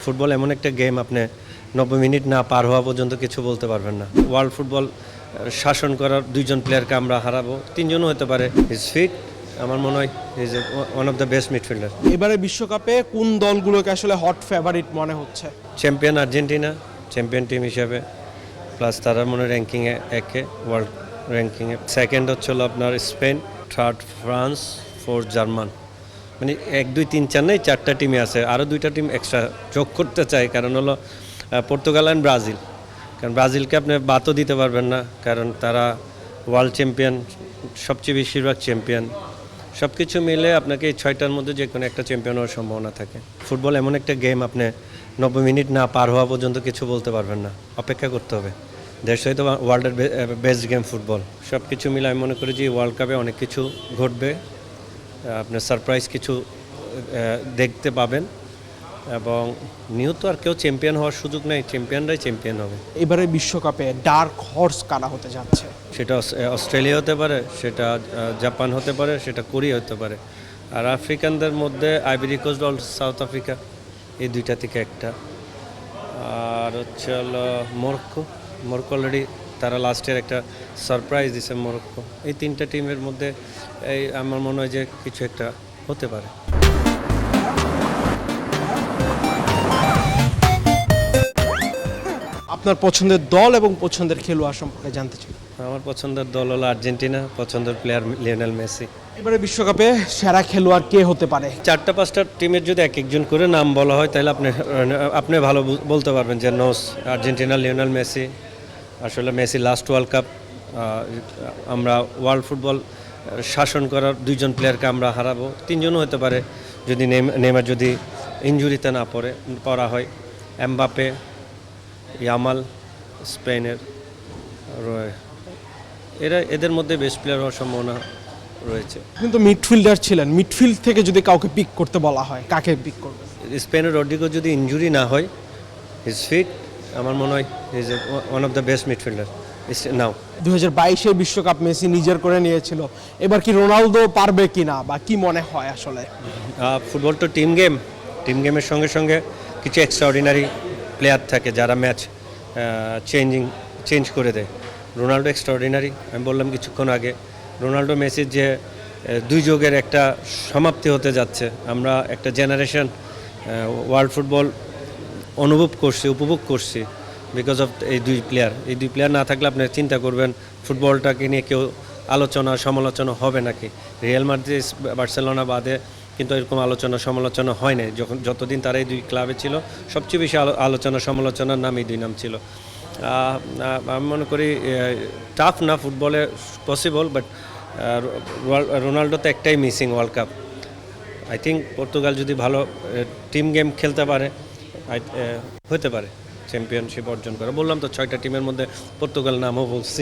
Football এমন একটা game, আপনি 90 মিনিট না পার হওয়া পর্যন্ত কিছু বলতে পারবেন না। ওয়ার্ল্ড ফুটবল শাসন করার দুইজন প্লেয়ারকে আমরা হারাবো, তিনজনও হতে পারে। ইজ ফিট, আমার মনে হয় is one of the best midfielder. এবারে বিশ্বকাপে কোন দলগুলোকে আসলে হট ফেভারিট মনে হচ্ছে? চ্যাম্পিয়ন আর্জেন্টিনা, চ্যাম্পিয়ন টিম হিসাবে, প্লাস তারা মনে র্যাঙ্কিংয়ে একে, ওয়ার্ল্ড র্যাঙ্কিংয়ে। সেকেন্ড হচ্ছে আপনার Spain, third France, fourth German. মানে 1, 2, 3, 4 নেই, 4টা টিমই আছে। আরও 2টা টিম এক্সট্রা যোগ করতে চাই, কারণ হলো পর্তুগাল অ্যান্ড ব্রাজিল। কারণ ব্রাজিলকে আপনি বাতও দিতে পারবেন না, কারণ তারা ওয়ার্ল্ড চ্যাম্পিয়ন, সবচেয়ে বেশিরভাগ চ্যাম্পিয়ন। সব কিছু মিলে আপনাকে এই 6টার মধ্যে যে কোনো একটা চ্যাম্পিয়ন হওয়ার সম্ভাবনা থাকে। ফুটবল এমন একটা গেম, আপনি 90 মিনিট না পার হওয়া পর্যন্ত কিছু বলতে পারবেন না, অপেক্ষা করতে হবে। দেশ হয়তো ওয়ার্ল্ডের বেস্ট গেম ফুটবল। সব কিছু মিলে আমি মনে করি যে ওয়ার্ল্ড কাপে অনেক কিছু ঘটবে, আপনার সারপ্রাইজ কিছু দেখতে পাবেন। এবং নিয়ত আর কেউ চ্যাম্পিয়ন হওয়ার সুযোগ নেই, চ্যাম্পিয়নরাই চ্যাম্পিয়ন হবে। এবারে বিশ্বকাপে ডার্ক হর্স কারা হতে যাচ্ছে? সেটা অস্ট্রেলিয়া হতে পারে, সেটা জাপান হতে পারে, সেটা কোরিয়া হতে পারে। আর আফ্রিকানদের মধ্যে আইভরি কোস্ট, সাউথ আফ্রিকা, এই 2টা থেকে একটা। আর হচ্ছে হলো মরক্কো অলরেডি তারা লাস্টের একটা সারপ্রাইজ দিছে মরক্কো। এই 3টা টিমের মধ্যে এই আমার মনে হয় যে কিছু একটা হতে পারে। আপনার পছন্দের দল এবং পছন্দের খেলোয়াড় সম্পর্কে জানতে চাই। আমার পছন্দের দল হলো আর্জেন্টিনা, পছন্দের প্লেয়ার লিওনেল মেসি। এবারে বিশ্বকাপে সেরা খেলোয়াড় কে হতে পারে? 4টা 5টা টিমের যদি এক একজন করে নাম বলা হয়, তাহলে আপনি ভালো বলতে পারবেন যে নোস আর্জেন্টিনা, লিওনেল মেসি। আসলে মেসি লাস্ট ওয়ার্ল্ড কাপ, আমরা ওয়ার্ল্ড ফুটবল শাসন করার দুইজন প্লেয়ারকে আমরা হারাবো, তিনজনও হতে পারে যদি নেইমার যদি ইনজুরিতে না পড়া হয়। এমবাপে, ইয়ামাল স্পেনের, এদের মধ্যে বেস্ট প্লেয়ার হওয়ার সম্ভাবনা রয়েছে। কিন্তু মিডফিল্ডার ছিলেন, মিডফিল্ড থেকে যদি কাউকে পিক করতে বলা হয়, কাকে পিক করবেন? স্পেনের রড্রিগো যদি ইনজুরি না হয়, ইজ ফিট, আমার মনে হয় is one of the best midfielder now. 2022-এর বিশ্বকাপ মেসি নিজের করে নিয়েছিল, এবার কি রোনালদো পারবে কিনা বা কি মনে হয় আসলে? ফুটবল তো টিম গেমের সঙ্গে সঙ্গে কিছু এক্সট্রাঅর্ডিনারি প্লেয়ার থাকে যারা ম্যাচ চেঞ্জ করে দেয়। রোনাল্ডো এক্সট্রাঅর্ডিনারি, আমি বললাম কিছুক্ষণ আগে। রোনাল্ডো মেসির যে দুই যুগের একটা সমাপ্তি হতে যাচ্ছে, আমরা একটা জেনারেশন ওয়ার্ল্ড ফুটবল উপভোগ করছি বিকজ অফ এই দুই প্লেয়ার না থাকলে আপনি চিন্তা করবেন ফুটবলটাকে নিয়ে কেউ সমালোচনা হবে নাকি। রিয়াল মাদ্রিদ, বার্সেলোনা বাদে কিন্তু এরকম সমালোচনা হয় নাই। যতদিন তারা এই দুই ক্লাবে ছিল, সবচেয়ে বেশি সমালোচনার নাম এই দুই নাম ছিল। আমি মনে করি টাফ না, ফুটবলে পসিবল, বাট রোনাল্ডো তো একটাই missing, world cup. I think Portugal যদি ভালো টিম গেম খেলতে পারে, হতে পারে চ্যাম্পিয়নশিপ অর্জন করে। বললাম তো 6টা টিমের মধ্যে পর্তুগাল নামও বলছি।